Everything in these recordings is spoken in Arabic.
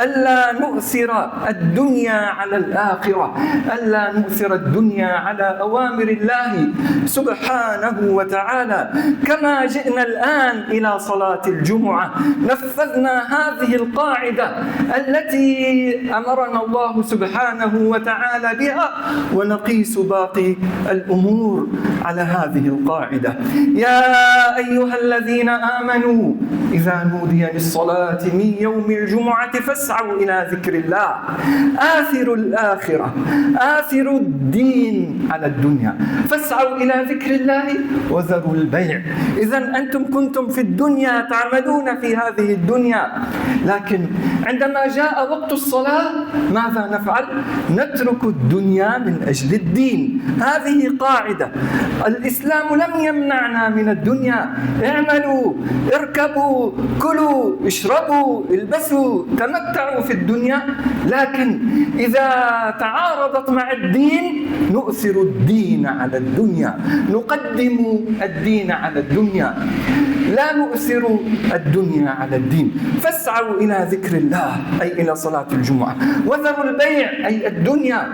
ألا نؤثر الدنيا على الآخرة، ألا نؤثر الدنيا على أوامر الله سبحانه وتعالى. كما جئنا الآن إلى صلاة الجمعة نفذنا هذه القاعدة التي أمرنا الله سبحانه وتعالى بها، ونقيس باقي الأمور على هذه القاعدة. يا أيها الذين آمنوا إذا نودي للصلاة من يوم الجمعة فاسعوا إلى ذكر الله. آثروا الآخرة، آثروا الدين على الدنيا، فاسعوا إلى ذكر الله وذروا البيع. إذن أنتم كنتم في الدنيا تعملون في هذه الدنيا، لكن عندما جاء وقت الصلاة ماذا نفعل؟ نترك الدنيا من أجل الدين. هذه قاعدة. الإسلام لم يمنعنا من الدنيا. اعملوا، اركبوا، كلوا، اشربوا، البسوا، تمتعوا في الدنيا، لكن إذا تعارضت مع الدين نؤثر الدين على الدنيا، نقدم الدين على الدنيا، لا نؤثر الدنيا على الدين. فاسعوا إلى ذكر الله أي إلى صلاة الجمعة، وذروا البيع أي الدنيا،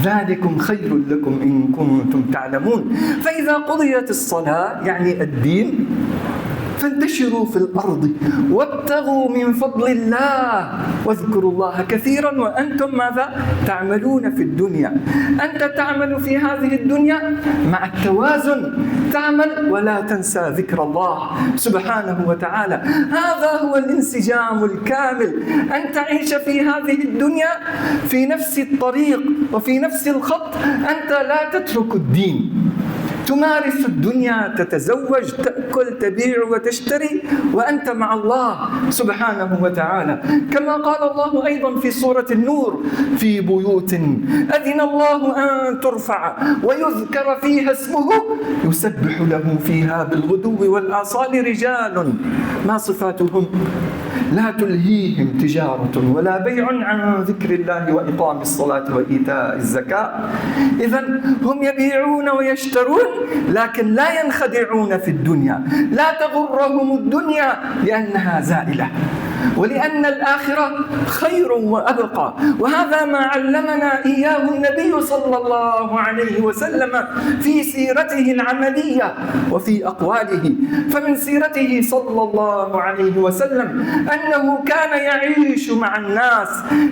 ذلكم خير لكم إن كنتم تعلمون. فإذا قضيت الصلاة يعني الدين فانتشروا في الأرض وابتغوا من فضل الله واذكروا الله كثيرا وأنتم ماذا؟ تعملون في الدنيا. أنت تعمل في هذه الدنيا مع التوازن، تعمل ولا تنسى ذكر الله سبحانه وتعالى. هذا هو الانسجام الكامل، أن تعيش في هذه الدنيا في نفس الطريق وفي نفس الخط، أنت لا تترك الدين، تمارس الدنيا، تتزوج، تأكل، تبيع وتشتري وأنت مع الله سبحانه وتعالى. كما قال الله أيضا في سورة النور: في بيوت أذن الله أن ترفع ويذكر فيها اسمه يسبح له فيها بالغدو والآصال رجال. ما صفاتهم؟ لا تلهيهم تجارة ولا بيع عن ذكر الله وإقام الصلاة وإيتاء الزكاة. إذن هم يبيعون ويشترون لكن لا ينخدعون في الدنيا، لا تغرهم الدنيا لأنها زائلة، ولأن الآخرة خير وأبقى. وهذا ما علمنا إياه النبي صلى الله عليه وسلم في سيرته العملية وفي أقواله. فمن سيرته صلى الله عليه وسلم أنه كان يعيش مع الناس،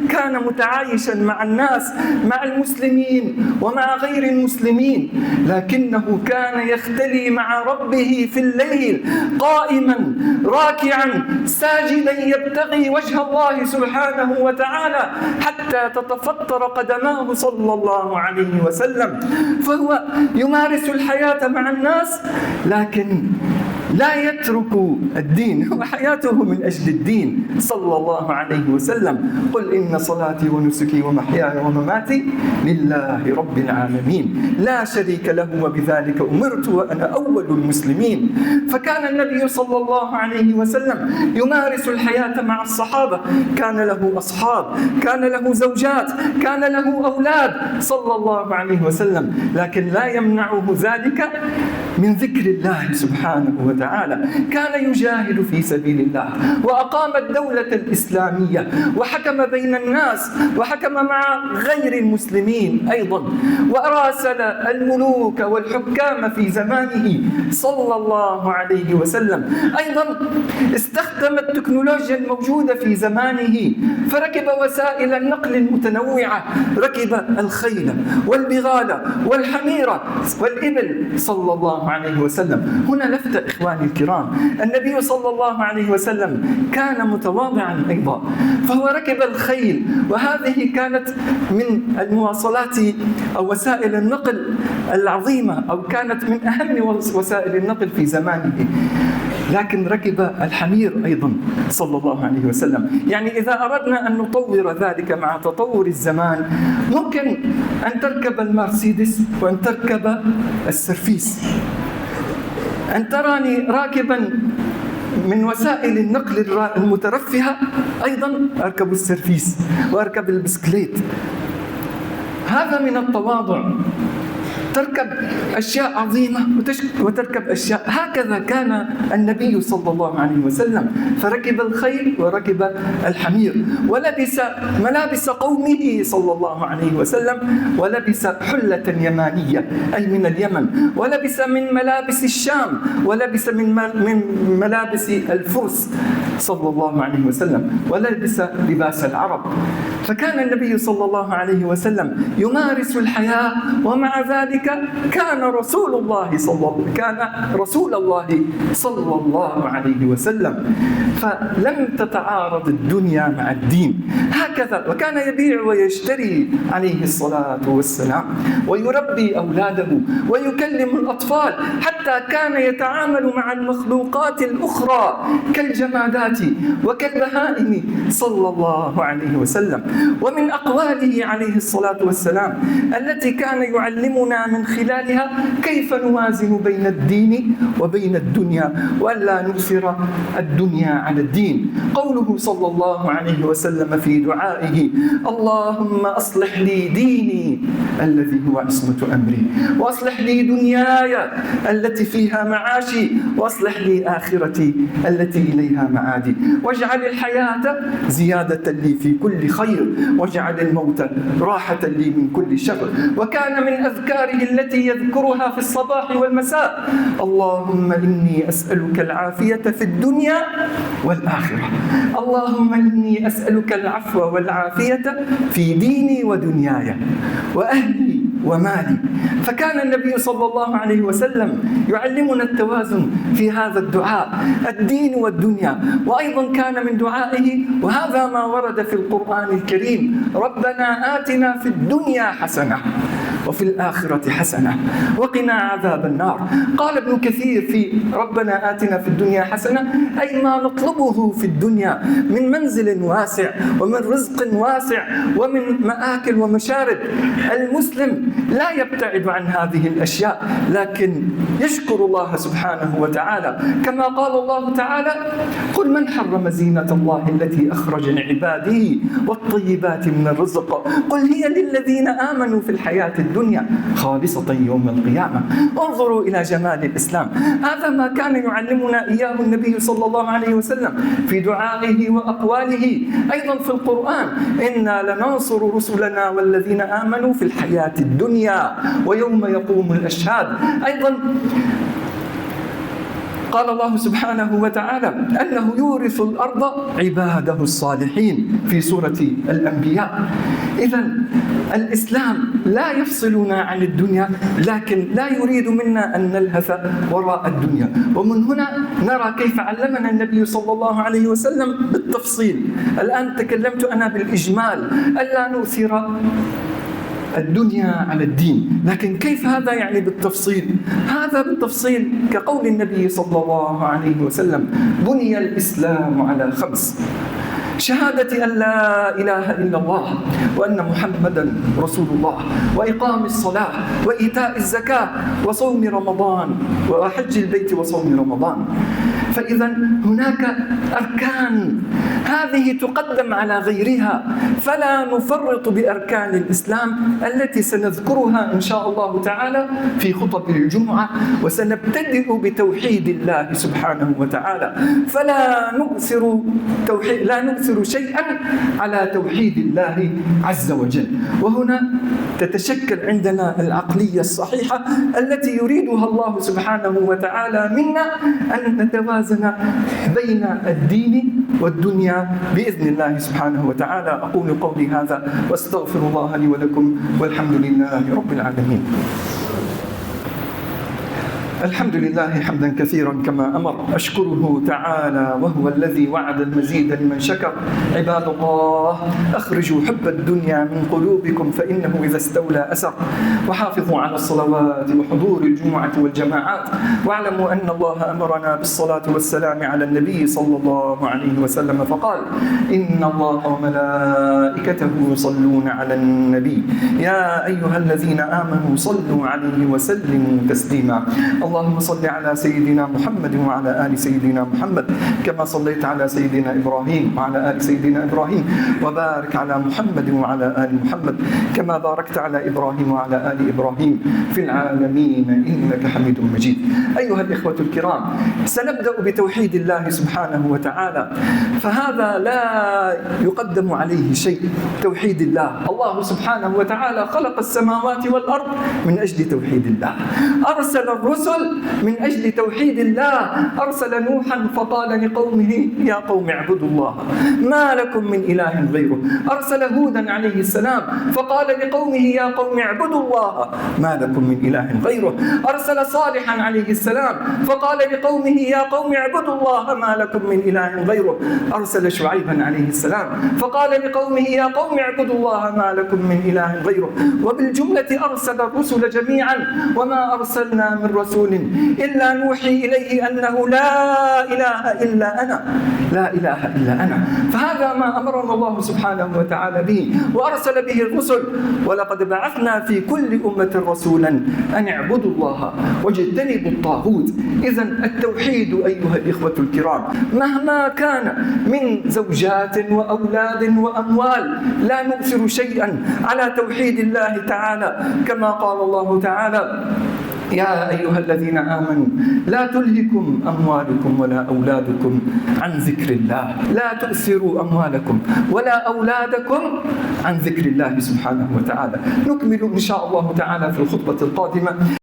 كان متعايشا مع الناس، مع المسلمين ومع غير المسلمين، لكنه كان يختلي مع ربه في الليل قائما راكعا ساجدا يبتغي وجه الله سبحانه وتعالى حتى تتفطر قدماه صلى الله عليه وسلم. فهو يمارس الحياة مع الناس لكن لا يترك الدين، هو حياته من أجل الدين صلى الله عليه وسلم: قل إن صلاتي ونسكي ومحياي ومماتي لله رب العالمين لا شريك له وبذلك أمرت وأنا أول المسلمين. فكان النبي صلى الله عليه وسلم يمارس الحياة مع الصحابة، كان له أصحاب، كان له زوجات، كان له أولاد صلى الله عليه وسلم، لكن لا يمنعه ذلك من ذكر الله سبحانه وتعالى. كان يجاهد في سبيل الله وأقام الدولة الإسلامية وحكم بين الناس وحكم مع غير المسلمين أيضا، وأراسل الملوك والحكام في زمانه صلى الله عليه وسلم. أيضا استخدم التكنولوجيا الموجودة في زمانه فركب وسائل النقل المتنوعة، ركب الخيل والبغال والحمير والإبل صلى الله عليه وسلم. هنا لفتة إخواني الكرام، النبي صلى الله عليه وسلم كان متواضعا أيضا، فهو ركب الخيل، وهذه كانت من المواصلات أو وسائل النقل العظيمة، أو كانت من أهم وسائل النقل في زمانه، لكن ركب الحمير أيضا صلى الله عليه وسلم. يعني إذا أردنا أن نطور ذلك مع تطور الزمان ممكن أن تركب المرسيدس وأن تركب السرفيس، أن تراني راكبا من وسائل النقل المترفهة أيضا أركب السرفيس وأركب البسكليت. هذا من التواضع. تركب أشياء عظيمة وتركب أشياء. هكذا كان النبي صلى الله عليه وسلم، فركب الخيل وركب الحمير، ولبس ملابس قومه صلى الله عليه وسلم، ولبس حلة يمانية أي من اليمن، ولبس من ملابس الشام، ولبس من ملابس الفرس صلى الله عليه وسلم، ولبس لباس العرب. فكان النبي صلى الله عليه وسلم يمارس الحياة، ومع ذلك كان رسول الله صلى الله عليه وسلم. فلم تتعارض الدنيا مع الدين، هكذا. وكان يبيع ويشتري عليه الصلاة والسلام، ويربي أولاده ويكلم الأطفال، حتى كان يتعامل مع المخلوقات الأخرى كالجمادات وكالبهائم صلى الله عليه وسلم. ومن أقواله عليه الصلاة والسلام التي كان يعلمنا من خلالها كيف نوازن بين الدين وبين الدنيا، وألا نؤثر الدنيا على الدين، قوله صلى الله عليه وسلم في دعائه: اللهم أصلح لي ديني الذي هو عصمة أمري، وأصلح لي دنياي التي فيها معاشي، وأصلح لي آخرتي التي إليها معادي، واجعل الحياة زيادة لي في كل خير، واجعل الموت راحة لي من كل شر. وكان من أذكاره التي يذكرها في الصباح والمساء: اللهم إني أسألك العافية في الدنيا والآخرة، اللهم إني أسألك العفو والعافية في ديني ودنياي وأهلي ومالي. فكان النبي صلى الله عليه وسلم يعلمنا التوازن في هذا الدعاء، الدين والدنيا. وأيضا كان من دعائه، وهذا ما ورد في القرآن الكريم: ربنا آتنا في الدنيا حسنة وفي الآخرة حسنة وقنا عذاب النار. قال ابن كثير في ربنا آتنا في الدنيا حسنة أي ما نطلبه في الدنيا من منزل واسع ومن رزق واسع ومن مآكل ومشارب. المسلم لا يبتعد عن هذه الأشياء، لكن يشكر الله سبحانه وتعالى، كما قال الله تعالى: قل من حرم زينة الله التي أخرج لعباده والطيبات من الرزق قل هي للذين آمنوا في الحياة الدنيا خالصة يوم القيامة. انظروا إلى جمال الإسلام. هذا ما كان يعلمنا إياه النبي صلى الله عليه وسلم في دعائه وأقواله. أيضا في القرآن: إنا لننصر رسلنا والذين آمنوا في الحياة الدنيا ويوم يقوم الأشهاد. أيضا قال الله سبحانه وتعالى أنه يورث الأرض عباده الصالحين في سورة الأنبياء. إذن الإسلام لا يفصلنا عن الدنيا، لكن لا يريد منا أن نلهث وراء الدنيا. ومن هنا نرى كيف علمنا النبي صلى الله عليه وسلم بالتفصيل. الآن تكلمت أنا بالإجمال، ألا نؤثر الدنيا على الدين، لكن كيف هذا يعني بالتفصيل؟ هذا بالتفصيل كقول النبي صلى الله عليه وسلم: بني الإسلام على 5: شهادة أن لا إله إلا الله وأن محمدا رسول الله، وإقام الصلاة، وإيتاء الزكاة، وصوم رمضان، وحج البيت وصوم رمضان. فإذا هناك أركان هذه تقدم على غيرها، فلا نفرط بأركان الإسلام التي سنذكرها إن شاء الله تعالى في خطب الجمعة. وسنبتدئ بتوحيد الله سبحانه وتعالى، فلا نؤثر شيئا على توحيد الله عز وجل. وهنا تتشكل عندنا العقلية الصحيحة التي يريدها الله سبحانه وتعالى منا، أن نتوازن بين الدين والدنيا بإذن الله سبحانه وتعالى. أقول قولي هذا وأستغفر الله لي ولكم، والحمد لله رب العالمين. الحمد لله حمدا كثيرا كما أمر، أشكره تعالى وهو الذي وعد المزيد لمن شكر. عباد الله، أخرجوا حب الدنيا من قلوبكم فإنه إذا استولى أسر. وحافظوا على الصلوات وحضور الجمعة والجماعات. واعلموا أن الله أمرنا بالصلاة والسلام على النبي صلى الله عليه وسلم فقال: إن الله وملائكته يصلون على النبي يا أيها الذين آمنوا صلوا عليه وسلموا تسليما. اللهم صل على سيدنا محمد وعلى آل سيدنا محمد كما صليت على سيدنا إبراهيم وعلى آل سيدنا إبراهيم، وبارك على محمد وعلى آل محمد كما باركت على إبراهيم وعلى آل إبراهيم في العالمين إنك حميد مجيد. أيها الإخوة الكرام، سنبدأ بتوحيد الله سبحانه وتعالى، فهذا لا يقدم عليه شيء. توحيد الله، الله سبحانه وتعالى خلق السماوات والأرض من أجل توحيد الله، أرسل الرسل من أجل توحيد الله. أرسل نوحا فقال لقومه يا قوم اعبدوا الله ما لكم من إله غيره. أرسل هودا عليه السلام فقال لقومه يا قوم اعبدوا الله ما لكم من إله غيره. أرسل صالحا عليه السلام فقال لقومه يا قوم اعبدوا الله ما لكم من إله غيره. أرسل شعيبا عليه السلام فقال لقومه يا قوم اعبدوا الله ما لكم من إله غيره. وبالجملة أرسل الرسل جميعا، وما أرسلنا من رسول إلا نوحي إليه أنه لا إله إلا أنا، لا إله إلا أنا. فهذا ما أمرنا الله سبحانه وتعالى به وأرسل به الرسل. ولقد بعثنا في كل أمة رسولا أن اعبدوا الله واجتنبوا الطاغوت. إذا التوحيد أيها الإخوة الكرام مهما كان من زوجات وأولاد وأموال لا نؤثر شيئا على توحيد الله تعالى، كما قال الله تعالى يا أيها الذين آمنوا لا تلهكم أموالكم ولا أولادكم عن ذكر الله. لا تؤثروا أموالكم ولا أولادكم عن ذكر الله سبحانه وتعالى. نكمل إن شاء الله تعالى في الخطبة القادمة.